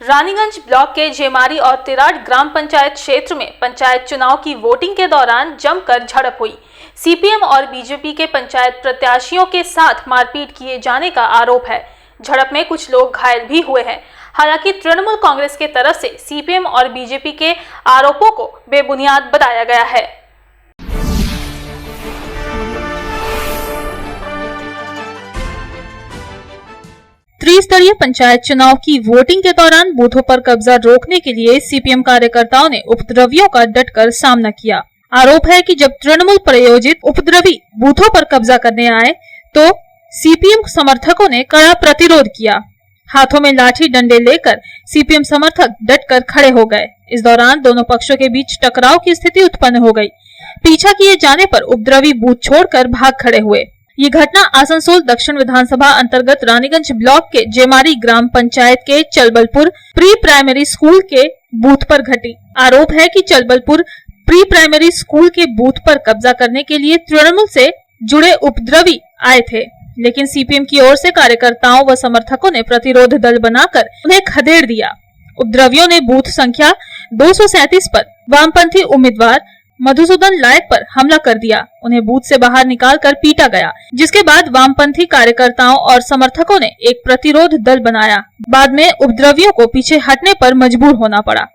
Raniganj block के जेमारी और तिराड ग्राम पंचायत क्षेत्र में पंचायत चुनाव की वोटिंग के दौरान जमकर झड़प हुई। सीपीएम और बीजेपी के पंचायत प्रत्याशियों के साथ मारपीट किए जाने का आरोप है। झड़प में कुछ लोग घायल भी हुए हैं। हालांकि तृणमूल कांग्रेस के तरफ से सीपीएम और बीजेपी के आरोपों को बेबुनियाद बताया गया है। त्रिस्तरीय पंचायत चुनाव की वोटिंग के दौरान बूथों पर कब्जा रोकने के लिए सीपीएम कार्यकर्ताओं ने उपद्रवियों का डटकर सामना किया। आरोप है कि जब तृणमूल प्रायोजित उपद्रवी बूथों पर कब्जा करने आए तो सीपीएम समर्थकों ने कड़ा प्रतिरोध किया। हाथों में लाठी डंडे लेकर सीपीएम समर्थक डटकर खड़े हो गए। इस दौरान दोनों पक्षों के बीच टकराव की स्थिति उत्पन्न हो गई। पीछा किए जाने पर उपद्रवी बूथ छोड़कर भाग खड़े हुए। ये घटना आसनसोल दक्षिण विधानसभा अंतर्गत रानीगंज ब्लॉक के जेमारी ग्राम पंचायत के चलबलपुर प्री प्राइमरी स्कूल के बूथ पर घटी। आरोप है कि चलबलपुर प्री प्राइमरी स्कूल के बूथ पर कब्जा करने के लिए तृणमूल से जुड़े उपद्रवी आए थे, लेकिन सीपीएम की ओर से कार्यकर्ताओं व समर्थकों ने प्रतिरोध दल बनाकर उन्हें खदेड़ दिया। उपद्रवियों ने बूथ संख्या 237 पर वामपंथी उम्मीदवार मधुसूदन लायक पर हमला कर दिया। उन्हें बूथ से बाहर निकालकर पीटा गया, जिसके बाद वामपंथी कार्यकर्ताओं और समर्थकों ने एक प्रतिरोध दल बनाया। बाद में उपद्रवियों को पीछे हटने पर मजबूर होना पड़ा।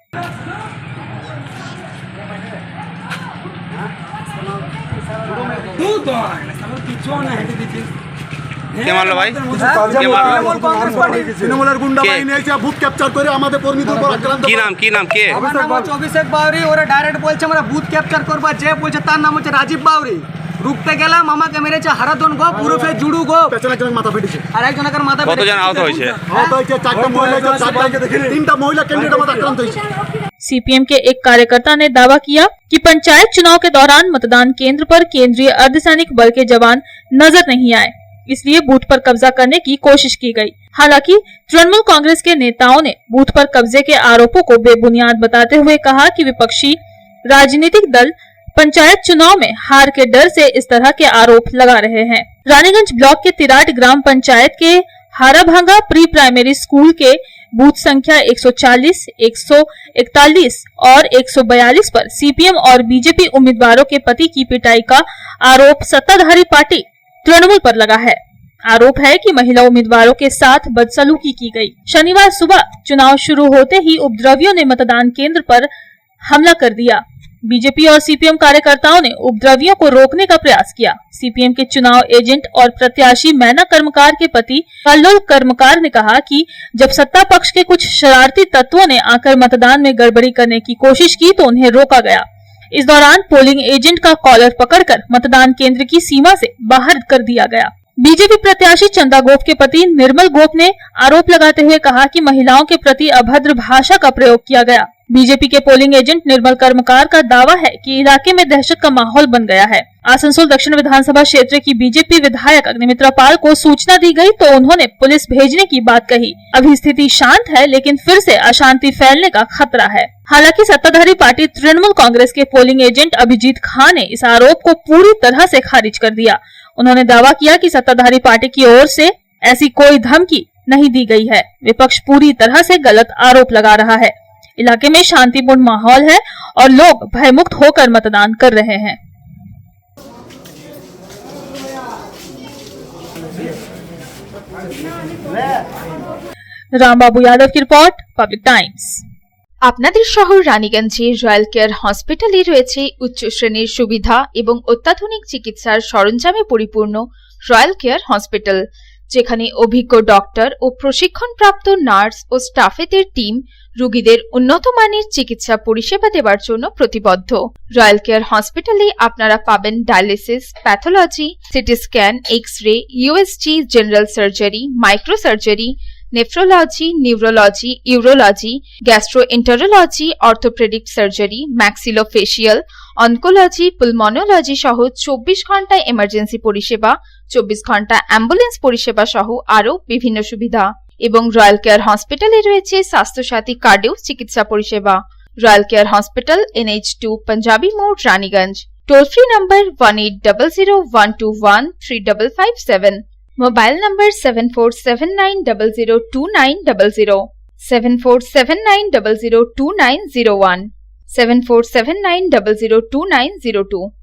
কে মারলো ভাই? তৃণমূলের গুন্ডা বাহিনী এসে বুথ ক্যাপচার করে আমাদের কর্মীদের উপর আক্রান্ত। কি নাম কে? আমার নাম হচ্ছে অভিষেক বাউরি। ওরা ডাইরেক্ট বলছে আমরা বুথ ক্যাপচার করব। যে বলছে তার নাম হচ্ছে রাজীব বাউরি। রুখতে গেলাম, আমাকে মেরেছে হারাদন গো, পুরুফে জুড়ু গো, পেছনে একজনের মাথা ফেটেছে আর একজনের মাথা ফেটেছে। কতজন আহত হয়েছে? আহত হয়েছে চারটা মহিলা, তিনটা মহিলা ক্যান্ডিডেট আমাদের আক্রান্ত হয়েছে। सीपीएम के एक कार्यकर्ता ने दावा किया कि पंचायत चुनाव के दौरान मतदान केंद्र पर केंद्रीय अर्धसैनिक बल के जवान नजर नहीं आए, इसलिए बूथ पर कब्जा करने की कोशिश की गई। हालांकि तृणमूल कांग्रेस के नेताओं ने बूथ पर कब्जे के आरोपों को बेबुनियाद बताते हुए कहा कि विपक्षी राजनीतिक दल पंचायत चुनाव में हार के डर से इस तरह के आरोप लगा रहे हैं। रानीगंज ब्लॉक के तिराड ग्राम पंचायत के हाराभांगा प्री प्राइमरी स्कूल के बूथ संख्या 140, 141 और 142 पर सीपीएम और बीजेपी उम्मीदवारों के पति की पिटाई का आरोप सत्ताधारी पार्टी तृणमूल पर लगा है। आरोप है कि महिला उम्मीदवारों के साथ बदसलूकी की गई। शनिवार सुबह चुनाव शुरू होते ही उपद्रवियों ने मतदान केंद्र पर हमला कर दिया। बीजेपी और सीपीएम कार्यकर्ताओं ने उपद्रवियों को रोकने का प्रयास किया। सीपीएम के चुनाव एजेंट और प्रत्याशी मैना कर्मकार के पति कल्लोल कर्मकार ने कहा कि जब सत्ता पक्ष के कुछ शरारती तत्वों ने आकर मतदान में गड़बड़ी करने की कोशिश की तो उन्हें रोका गया। इस दौरान पोलिंग एजेंट का कॉलर पकड़कर मतदान केंद्र की सीमा से बाहर कर दिया गया। बीजेपी प्रत्याशी चंदा गोप के पति निर्मल गोप ने आरोप लगाते हुए कहा कि महिलाओं के प्रति अभद्र भाषा का प्रयोग किया गया। बीजेपी के पोलिंग एजेंट निर्मल कर्मकार का दावा है कि इलाके में दहशत का माहौल बन गया है। आसनसोल दक्षिण विधानसभा क्षेत्र की बीजेपी विधायक अग्निमित्रा पाल को सूचना दी गई तो उन्होंने पुलिस भेजने की बात कही। अभी स्थिति शांत है, लेकिन फिर से अशांति फैलने का खतरा है। हालांकि सत्ताधारी पार्टी तृणमूल कांग्रेस के पोलिंग एजेंट अभिजीत खान ने इस आरोप को पूरी तरह से खारिज कर दिया। उन्होंने दावा किया कि सत्ताधारी पार्टी की ओर से ऐसी कोई धमकी नहीं दी गई है। विपक्ष पूरी तरह से गलत आरोप लगा रहा है। इलाके में शांतिपूर्ण माहौल है और लोग भयमुक्त होकर मतदान कर रहे हैं। रामबाबू यादव की रिपोर्ट, पब्लिक टाइम्स। আপনাদের শহর রানীগঞ্জে রয়্যাল কেয়ার হসপিটালে রয়েছে উচ্চ শ্রেণীর সুবিধা এবং অত্যাধুনিক চিকিৎসার সরঞ্জামে পরিপূর্ণ রয়্যাল কেয়ার হসপিটাল, যেখানে অভিজ্ঞ ডক্টর ও প্রশিক্ষণপ্রাপ্ত নার্স ও স্টাফেদের টিম রোগীদের উন্নত মানের চিকিৎসা পরিষেবা দেওয়ার জন্য প্রতিবদ্ধ। রয়্যাল কেয়ার হসপিটালে আপনারা পাবেন dialysis, pathology, CT scan, X ray, USG, general surgery, micro surgery, nephrology, neurology, urology, gastroenterology, orthopaedic surgery, maxillofacial, oncology, pulmonology সহ 24 ঘন্টা এমার্জেন্সি পরিষেবা, 24 ঘন্টা অ্যাম্বুলেন্স পরিষেবা সহ আরও বিভিন্ন সুবিধা। এবং রয়্যাল কেয়ার হসপিটালে রয়েছে স্বাস্থ্যসাথী কার্ডেও চিকিৎসা পরিষেবা। Royal care hospital, NH2 panjabi মোড়, Raniganj. Toll free number 180012135557। Mobile number 7479002900। 7479002901, 7479002902.